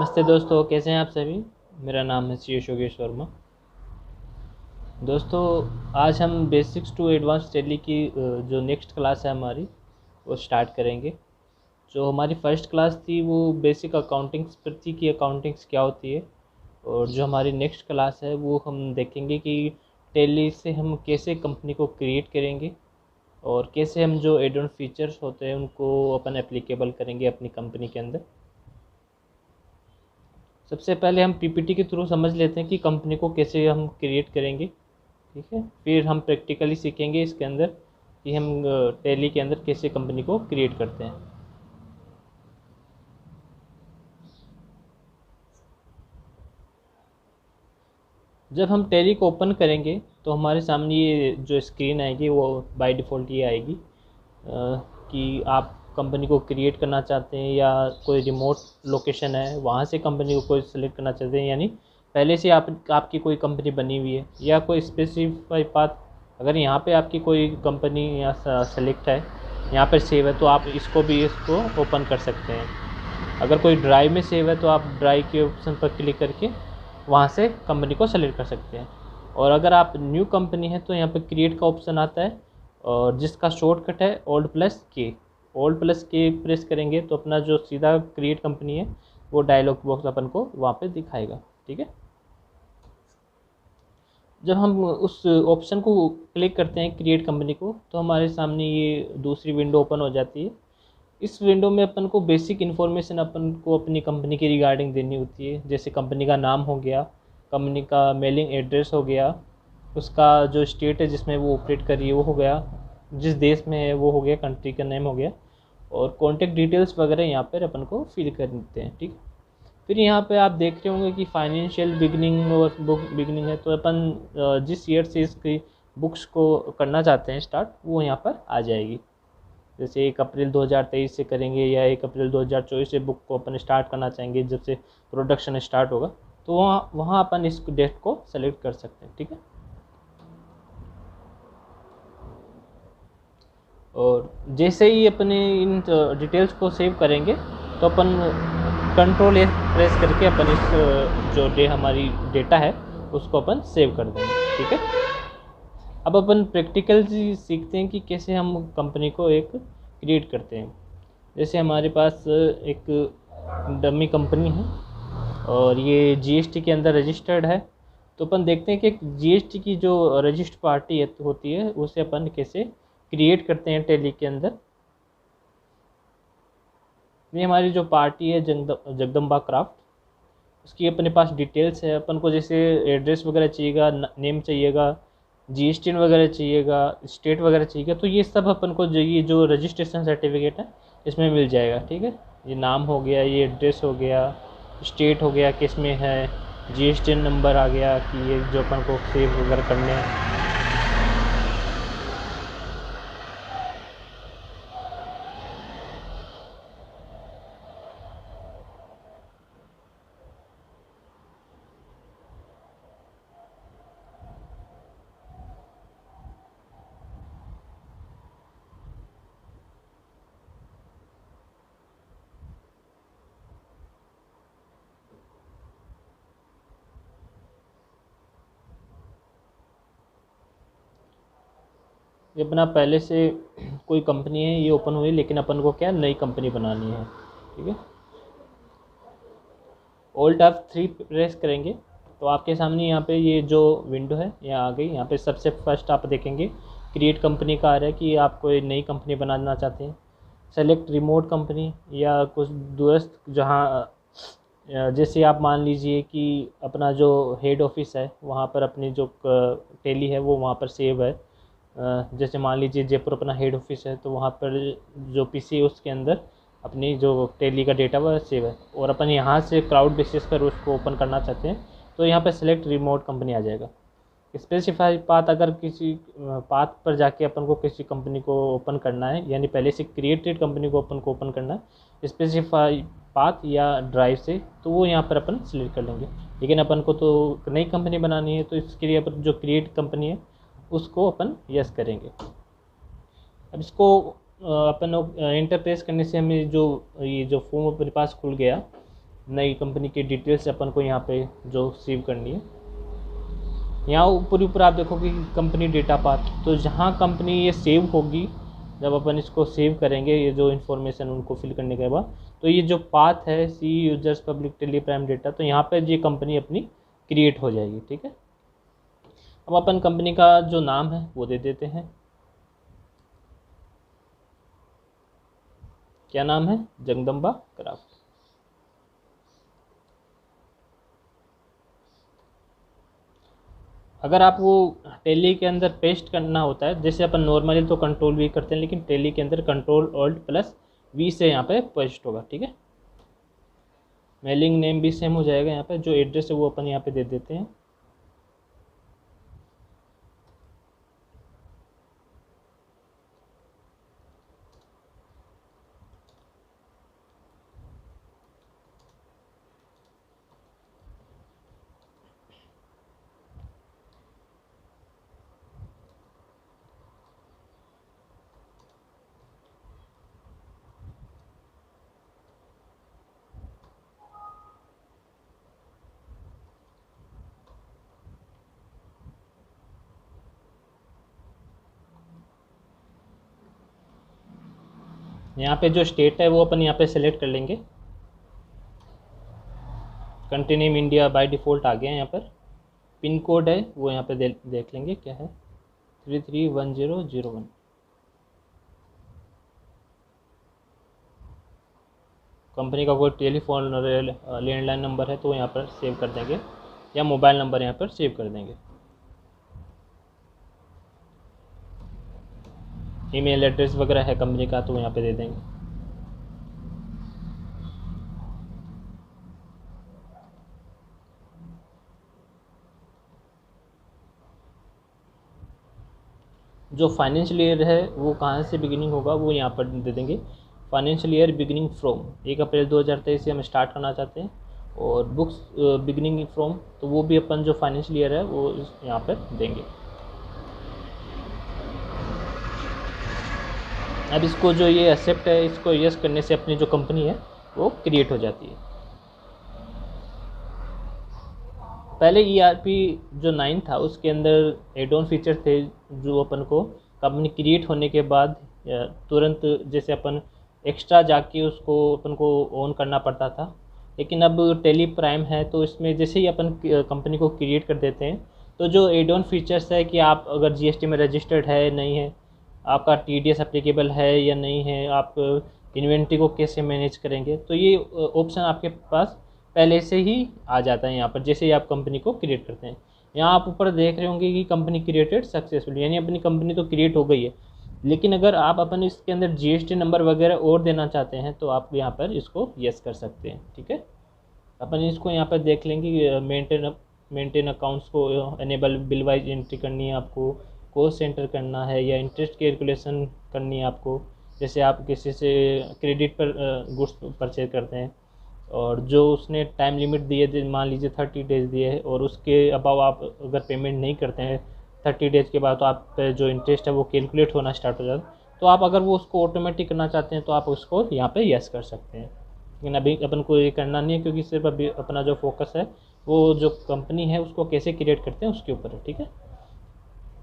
नमस्ते दोस्तों, कैसे हैं आप सभी। मेरा नाम है सी योगेश वर्मा। दोस्तों, आज हम बेसिक्स टू एडवांस टैली की जो नेक्स्ट क्लास है हमारी वो स्टार्ट करेंगे। जो हमारी फर्स्ट क्लास थी वो बेसिक अकाउंटिंग्स पर थी कि अकाउंटिंग्स क्या होती है। और जो हमारी नेक्स्ट क्लास है वो हम देखेंगे कि टैली से हम कैसे कंपनी को क्रिएट करेंगे और कैसे हम जो एड ऑन फीचर्स होते हैं उनको अपन एप्लीकेबल करेंगे अपनी कंपनी के अंदर। सबसे पहले हम पीपीटी के थ्रू समझ लेते हैं कि कंपनी को कैसे हम क्रिएट करेंगे। ठीक है, फिर हम प्रैक्टिकली सीखेंगे इसके अंदर कि हम टैली के अंदर कैसे कंपनी को क्रिएट करते हैं। जब हम टैली को ओपन करेंगे तो हमारे सामने ये जो स्क्रीन आएगी वो बाय डिफ़ॉल्ट ये आएगी कि आप कंपनी को क्रिएट करना चाहते हैं या कोई रिमोट लोकेशन है वहाँ से कंपनी को कोई सेलेक्ट करना चाहते हैं, यानी पहले से आपकी कोई कंपनी बनी हुई है या कोई स्पेसिफाई पाथ। अगर यहाँ पे आपकी कोई कंपनी या सेलेक्ट है, यहाँ पर सेव है, तो आप इसको ओपन कर सकते हैं। अगर कोई ड्राइव में सेव है तो आप ड्राइव के ऑप्शन पर क्लिक करके वहाँ से कंपनी को सेलेक्ट कर सकते हैं। और अगर आप न्यू कंपनी है तो यहाँ पर क्रिएट का ऑप्शन आता है और जिसका शॉर्टकट है Alt+K प्रेस करेंगे तो अपना जो सीधा क्रिएट कंपनी है वो डायलॉग बॉक्स अपन को वहाँ पे दिखाएगा। ठीक है, जब हम उस ऑप्शन को क्लिक करते हैं क्रिएट कंपनी को तो हमारे सामने ये दूसरी विंडो ओपन हो जाती है। इस विंडो में अपन को बेसिक इन्फॉर्मेशन अपन को अपनी कंपनी के रिगार्डिंग देनी होती है, जैसे कंपनी का नाम हो गया, कंपनी का मेलिंग एड्रेस हो गया, उसका जो स्टेट है जिसमें वो ऑपरेट कर रही है वो हो गया, जिस देश में है वो हो गया, कंट्री का नेम हो गया, और कॉन्टैक्ट डिटेल्स वगैरह यहाँ पर अपन को फिल कर देते हैं। ठीक, फिर यहाँ पे आप देख रहे होंगे कि फाइनेंशियल बिगनिंग और बुक बिगनिंग है, तो अपन जिस ईयर से इसकी बुक्स को करना चाहते हैं स्टार्ट वो यहाँ पर आ जाएगी। जैसे 1 अप्रैल 2023 से करेंगे या 1 अप्रैल 2024 से बुक को अपन स्टार्ट करना चाहेंगे, जब से प्रोडक्शन स्टार्ट होगा तो वहाँ अपन इस डेट को सेलेक्ट कर सकते हैं। ठीक है, और जैसे ही अपने इन डिटेल्स को सेव करेंगे तो अपन कंट्रोल प्रेस करके अपन इस जो हमारी डेटा है उसको अपन सेव कर देंगे। ठीक है, अब अपन प्रैक्टिकल सीखते हैं कि कैसे हम कंपनी को एक क्रिएट करते हैं। जैसे हमारे पास एक डमी कंपनी है और ये जीएसटी के अंदर रजिस्टर्ड है, तो अपन देखते हैं कि जीएसटी की जो रजिस्टर्ड पार्टी होती है उसे अपन कैसे क्रिएट करते हैं टैली के अंदर। ये हमारी जो पार्टी है जगदम्बा क्राफ्ट, उसकी अपने पास डिटेल्स है। अपन को जैसे एड्रेस वगैरह चाहिएगा, नेम चाहिएगा, जीएसटी वगैरह चाहिएगा, स्टेट वगैरह चाहिएगा, तो ये सब अपन को ये जो रजिस्ट्रेशन सर्टिफिकेट है इसमें मिल जाएगा। ठीक है, ये नाम हो गया, ये एड्रेस हो गया, स्टेट हो गया किस में है, जीएसटी नंबर आ गया कि ये जो अपन को सेव वगैरह करने हैं। ये अपना पहले से कोई कंपनी है ये ओपन हुई, लेकिन अपन को क्या नई कंपनी बनानी है। ठीक है, Alt+F3 प्रेस करेंगे तो आपके सामने यहाँ पे ये जो विंडो है यहाँ आ गई। यहाँ पे सबसे फर्स्ट आप देखेंगे क्रिएट कंपनी का आ रहा है कि आप कोई नई कंपनी बनाना चाहते हैं। सेलेक्ट रिमोट कंपनी या कुछ दूरस्थ जहाँ, जैसे आप मान लीजिए कि अपना जो हेड ऑफिस है वहाँ पर अपनी जो टैली है वो वहाँ पर सेव है। जैसे मान लीजिए जयपुर अपना हेड ऑफिस है तो वहाँ पर जो पीसी है उसके अंदर अपनी जो टैली का डेटा वह सेव है, और अपन यहाँ से क्लाउड बेसिस पर उसको ओपन करना चाहते हैं तो यहाँ पर सेलेक्ट रिमोट कंपनी आ जाएगा। स्पेसिफाई पाथ, अगर किसी पाथ पर जाके अपन को किसी कंपनी को ओपन करना है, यानी पहले से क्रिएटेड कंपनी को अपन को ओपन करना है स्पेसिफाई पाथ या ड्राइव से, तो वो यहाँ पर अपन सिलेक्ट कर लेंगे। लेकिन अपन को तो नई कंपनी बनानी है तो इसके लिए अपन जो क्रिएट कंपनी है उसको अपन यस करेंगे। अब इसको अपन इंटर प्रेस करने से हमें जो ये जो फॉर्म अपने पास खुल गया नई कंपनी की डिटेल्स अपन को यहाँ पे जो सेव करनी है। यहाँ ऊपर ऊपर आप देखोगे कि कंपनी डेटा पाथ, तो जहाँ कंपनी ये सेव होगी, जब अपन इसको सेव करेंगे ये जो इन्फॉर्मेशन उनको फिल करने के बाद, तो ये जो पाथ है C users public Tally Prime data, तो यहाँ पे ये कंपनी अपनी क्रिएट हो जाएगी। ठीक है, अब अपन कंपनी का जो नाम है वो दे देते हैं। क्या नाम है? जगदम्बा क्राफ्ट। अगर आप वो टेली के अंदर पेस्ट करना होता है, जैसे अपन नॉर्मली तो कंट्रोल वी करते हैं, लेकिन टेली के अंदर कंट्रोल ऑल्ट प्लस वी से यहाँ पे पेस्ट होगा। ठीक है, मेलिंग नेम भी सेम हो जाएगा। यहाँ पे जो एड्रेस है वो अपन यहाँ पे दे देते हैं। यहाँ पे जो स्टेट है वो अपन यहाँ पे सेलेक्ट कर लेंगे। Country name India by default आ गया है। यहाँ पर पिन कोड है वो यहाँ पे देख लेंगे क्या है, 331001। कंपनी का कोई टेलीफोन लैंडलाइन नंबर है तो यहाँ पर सेव कर देंगे, या मोबाइल नंबर यहाँ पर सेव कर देंगे। ईमेल एड्रेस वगैरह है कंपनी का तो यहाँ पे दे देंगे। जो फाइनेंशियल ईयर है वो कहाँ से बिगिनिंग होगा वो यहाँ पर दे देंगे। फाइनेंशियल ईयर बिगिनिंग फ्रॉम 1 अप्रैल 2023 से हम स्टार्ट करना चाहते हैं, और बुक्स बिगिनिंग फ्रॉम, तो वो भी अपन जो फाइनेंशियल ईयर है वो यहाँ पर देंगे। अब इसको जो ये एक्सेप्ट है, इसको यस करने से अपनी जो कंपनी है वो क्रिएट हो जाती है। पहले ERP जो 9 था उसके अंदर एड ऑन फीचर थे जो अपन को कंपनी क्रिएट होने के बाद तुरंत जैसे अपन एक्स्ट्रा जाके उसको अपन को ऑन करना पड़ता था। लेकिन अब टेली प्राइम है तो इसमें जैसे ही अपन कंपनी को क्रिएट कर देते हैं तो जो एड ऑन फीचर्स है कि आप अगर GST में रजिस्टर्ड है नहीं है, आपका TDS एप्लीकेबल है या नहीं है, आप इन्वेंट्री को कैसे मैनेज करेंगे, तो ये ऑप्शन आपके पास पहले से ही आ जाता है यहाँ पर जैसे ही आप कंपनी को क्रिएट करते हैं। यहाँ आप ऊपर देख रहे होंगे कि कंपनी क्रिएटेड सक्सेसफुली, यानी अपनी कंपनी तो क्रिएट हो गई है। लेकिन अगर आप अपन इसके अंदर GST नंबर वगैरह और देना चाहते हैं तो आप यहाँ पर इसको यस कर सकते हैं। ठीक है, अपन इसको यहाँ पर देख लेंगे। मेंटेन अकाउंट्स को एनेबल, बिल वाइज एंट्री करनी है आपको, कॉस्ट सेंटर करना है, या इंटरेस्ट कैलकुलेशन करनी है आपको, जैसे आप किसी से क्रेडिट पर गुड्स परचेज करते हैं और जो उसने टाइम लिमिट दिए, मान लीजिए 30 डेज दिए है, और उसके अबाव आप अगर पेमेंट नहीं करते हैं 30 डेज के बाद, तो आप पे जो इंटरेस्ट है वो कैलकुलेट होना स्टार्ट हो जाता है। तो आप अगर वो उसको ऑटोमेटिक करना चाहते हैं तो आप उसको यहाँ पे यस कर सकते हैं। लेकिन अभी अपन को ये करना नहीं है क्योंकि सिर्फ अभी अपना जो फोकस है वो जो कंपनी है उसको कैसे क्रिएट करते हैं उसके ऊपर है। ठीक है,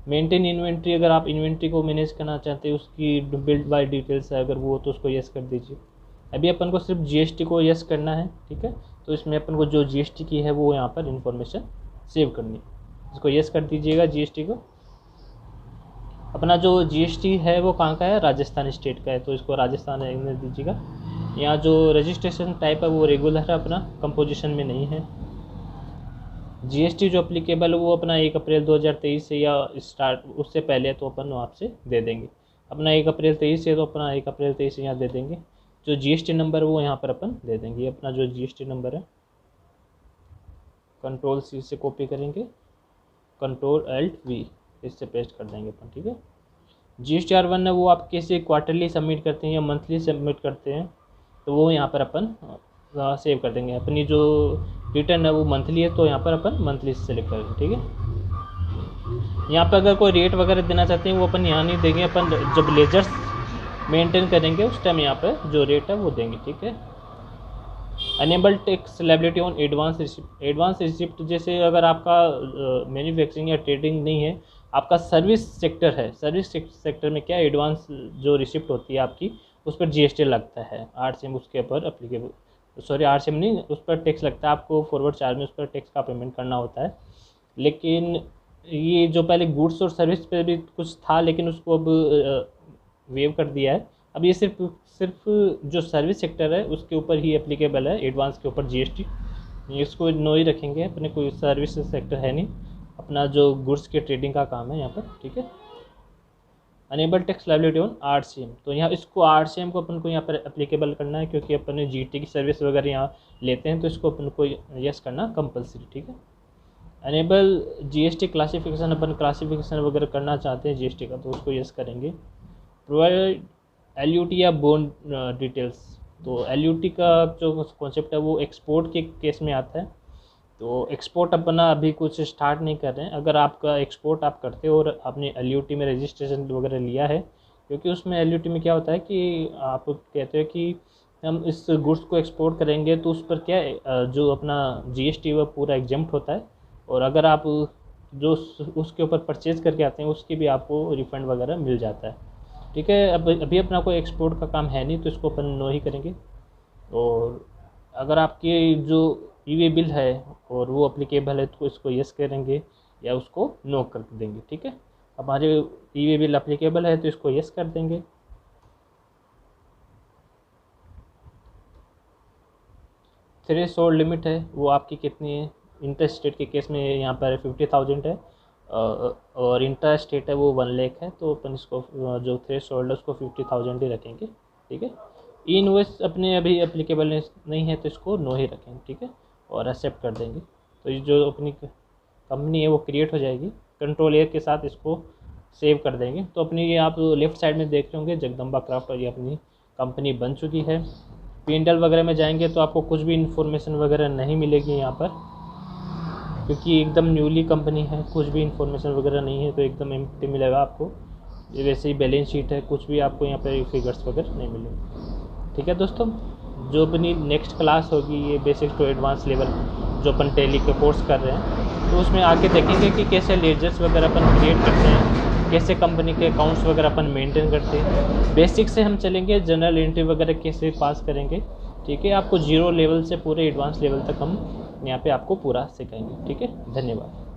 मेंटेन इन्वेंट्री, अगर आप इन्वेंट्री को मैनेज करना चाहते हैं उसकी बिल्ड बाय डिटेल्स है अगर वो, तो उसको यस कर दीजिए। अभी अपन को सिर्फ GST को यस करना है। ठीक है, तो इसमें अपन को जो GST की है वो यहाँ पर इन्फॉर्मेशन सेव करनी है, इसको यस कर दीजिएगा। GST को, अपना जो GST है वो कहाँ का है, राजस्थान स्टेट का है, तो इसको राजस्थान में दीजिएगा। यहाँ जो रजिस्ट्रेशन टाइप है वो रेगुलर है, अपना कंपोजिशन में नहीं है। GST जो अप्लीकेबल है वो अपना 1 अप्रैल 2023 से या स्टार्ट उससे पहले तो अपन आपसे दे देंगे। अपना 1 अप्रैल 23 से तो अपना 1 अप्रैल 23 से यहाँ दे देंगे। जो GST नंबर वो यहाँ पर अपन दे देंगे। अपना जो GST नंबर है Ctrl+C से कॉपी करेंगे, Ctrl+Alt+V इससे पेस्ट कर देंगे अपन। ठीक है, GSTR1 है वो आप कैसे क्वार्टरली सबमिट करते हैं या मंथली सबमिट करते हैं तो वो यहाँ पर अपन सेव कर देंगे। अपनी जो रिटर्न है वो मंथली है तो यहाँ पर अपन मंथली सेलेक्ट करेंगे। ठीक है, यहाँ पर अगर कोई रेट वगैरह देना चाहते हैं वो अपन यहाँ नहीं देंगे, अपन जब लेजर्स मेंटेन करेंगे उस टाइम यहाँ पर जो रेट है वो देंगे। ठीक है, enable tax liability on advance receipt. Advance receipt जैसे अगर आपका मैन्युफैक्चरिंग या ट्रेडिंग नहीं है, आपका सर्विस सेक्टर है, सर्विस सेक्टर में क्या एडवांस जो रिसिप्ट होती है आपकी, उस पर जीएसटी लगता है, आरसीएम उसके ऊपर अप्लीकेबल, सॉरी आरसीएम नहीं, उस पर टैक्स लगता है, आपको फॉरवर्ड चार्ज में उस पर टैक्स का पेमेंट करना होता है। लेकिन ये जो पहले गुड्स और सर्विस पे भी कुछ था, लेकिन उसको अब वेव कर दिया है। अब ये सिर्फ जो सर्विस सेक्टर है उसके ऊपर ही एप्लीकेबल है, एडवांस के ऊपर जीएसटी। इसको नो ही रखेंगे, अपने कोई सर्विस सेक्टर है नहीं, अपना जो गुड्स के ट्रेडिंग का काम है यहाँ पर, ठीक है। Enable tax liability on RCM, तो यहाँ इसको आरसीएम को अपन को यहाँ पर एप्लीकेबल करना है, क्योंकि अपन जीटी की सर्विस वगैरह यहाँ लेते हैं, तो इसको अपन को यस करना कंपलसरी, ठीक है। अनेबल जीएसटी क्लासिफिकेशन, अपन क्लासिफिकेशन वगैरह करना चाहते हैं जीएसटी का, तो उसको यस करेंगे। प्रोवाइड एलयूटी या बोन डिटेल्स, तो एलयूटी का जो कॉन्सेप्ट है वो एक्सपोर्ट के केस में आता है, तो एक्सपोर्ट अपना अभी कुछ स्टार्ट नहीं कर रहे हैं। अगर आपका एक्सपोर्ट आप करते हो और आपने एलयूटी में रजिस्ट्रेशन वगैरह लिया है, क्योंकि उसमें एलयूटी में क्या होता है कि आप कहते हो कि हम इस गुड्स को एक्सपोर्ट करेंगे, तो उस पर क्या है जो अपना जीएसटी वह पूरा एग्जेम्प्ट होता है, और अगर आप जो उसके ऊपर परचेज़ करके आते हैं उसकी भी आपको रिफ़ंड वगैरह मिल जाता है, ठीक है। अब अभी अपना कोई एक्सपोर्ट का काम है नहीं, तो इसको अपन नो ही करेंगे। और अगर आपकी जो ई-वे बिल है और वो अप्लीकेबल है, तो इसको यस करेंगे या उसको नो कर देंगे, ठीक है। हमारे ई-वे बिल अप्लीकेबल है तो इसको यस कर देंगे। थ्रेशोल्ड लिमिट है वो आपकी कितनी है, इंटर स्टेट के केस में यहाँ पर 50,000 है, और इंटर स्टेट है वो 1 लाख है, तो अपन इसको जो थ्रेशोल्ड है उसको 50,000 ही रखेंगे, ठीक है। ई इनवॉइस अपने अभी एप्लीकेबल नहीं है, तो इसको नो ही रखेंगे, ठीक है, और एक्सेप्ट कर देंगे। तो ये जो अपनी कंपनी है वो क्रिएट हो जाएगी, कंट्रोल ए के साथ इसको सेव कर देंगे। तो अपनी ये आप लेफ़्ट साइड में देख रहे होंगे जगदम्बा क्राफ्ट, और ये अपनी कंपनी बन चुकी है। P&L वगैरह में जाएंगे तो आपको कुछ भी इन्फॉर्मेशन वगैरह नहीं मिलेगी यहाँ पर, क्योंकि एकदम न्यूली कंपनी है, कुछ भी इन्फॉर्मेशन वगैरह नहीं है, तो एकदम एम्प्टी मिलेगा आपको। ये वैसे ही बैलेंस शीट है, कुछ भी आपको यहाँ पर फिगर्स वगैरह नहीं मिलेंगे, ठीक है दोस्तों। जो अपनी नेक्स्ट क्लास होगी ये बेसिक टू एडवांस लेवल जो अपन टैली के कोर्स कर रहे हैं, तो उसमें आके देखेंगे कि कैसे लेजर्स वगैरह अपन क्रिएट करते हैं, कैसे कंपनी के अकाउंट्स वगैरह अपन मेंटेन करते हैं। बेसिक से हम चलेंगे, जनरल एंट्री वगैरह कैसे पास करेंगे, ठीक है। आपको 0 लेवल से पूरे एडवांस लेवल तक हम यहाँ पे आपको पूरा सिखाएंगे, ठीक है। धन्यवाद।